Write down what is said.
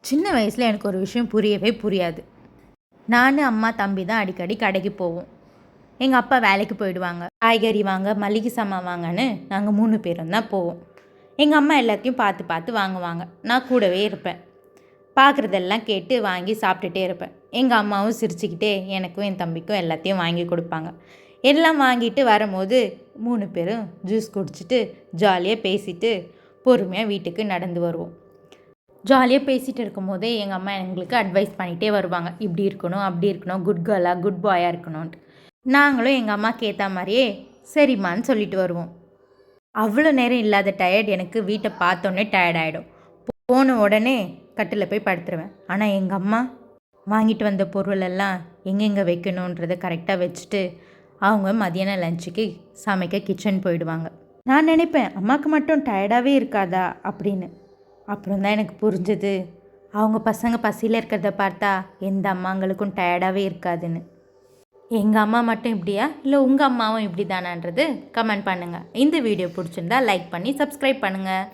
சின்ன வயசில் எனக்கு ஒரு விஷயம் புரியவே புரியாது. நான், அம்மா, தம்பி தான் அடிக்கடி கடைக்கு போவோம். எங்கள் அப்பா வேலைக்கு போயிடுவாங்க. காய்கறி வாங்க, மளிகை சாமான் வாங்கன்னு நாங்கள் 3 பேரும் தான் போவோம். எங்கள் அம்மா எல்லாத்தையும் பார்த்து பார்த்து வாங்குவாங்க. நான் கூடவே இருப்பேன். பார்க்குறதெல்லாம் கேட்டு வாங்கி சாப்பிட்டுட்டே இருப்பேன். எங்கள் அம்மாவும் சிரிச்சுக்கிட்டே எனக்கும் என் தம்பிக்கும் எல்லாத்தையும் வாங்கி கொடுப்பாங்க. எல்லாம் வாங்கிட்டு வரும்போது 3 பேரும் ஜூஸ் குடிச்சிட்டு ஜாலியாக பேசிட்டு பொறுமையாக வீட்டுக்கு நடந்து வருவோம். ஜாலியாக பேசிகிட்டு இருக்கும்போதே எங்கள் அம்மா எங்களுக்கு அட்வைஸ் பண்ணிகிட்டே வருவாங்க. இப்படி இருக்கணும், அப்படி இருக்கணும், குட் கேர்ளாக குட் பாயாக இருக்கணும்ன்ட்டு. நாங்களும் எங்கள் அம்மாவுக்கு ஏற்ற மாதிரியே சரிம்மான்னு சொல்லிட்டு வருவோம். அவ்வளோ நேரம் இல்லாத டயர்ட் எனக்கு வீட்டை பார்த்தோன்னே டயர்ட் ஆகிடும். போன உடனே கட்டில் போய் படுத்துருவேன். ஆனால் எங்கள் அம்மா வாங்கிட்டு வந்த பொருளெல்லாம் எங்கெங்கே வைக்கணுன்றதை கரெக்டாக வச்சுட்டு அவங்க மதியானம் லஞ்சுக்கு சமைக்க கிச்சன் போயிடுவாங்க. நான் நினைப்பேன், அம்மாவுக்கு மட்டும் டயர்டாகவே இருக்காதா அப்படின்னு. அப்புறம் தான் எனக்கு புரிஞ்சது, அவங்க பசங்க பசியில் இருக்கிறத பார்த்தா எந்த அம்மாங்களுக்கும் டயர்டாகவே இருக்காதுன்னு. எங்கள் அம்மா மட்டும் இப்படியா, இல்லை உங்கள் அம்மாவும் இப்படி தானான்றது கமெண்ட் பண்ணுங்கள். இந்த வீடியோ பிடிச்சிருந்தா லைக் பண்ணி சப்ஸ்கிரைப் பண்ணுங்கள்.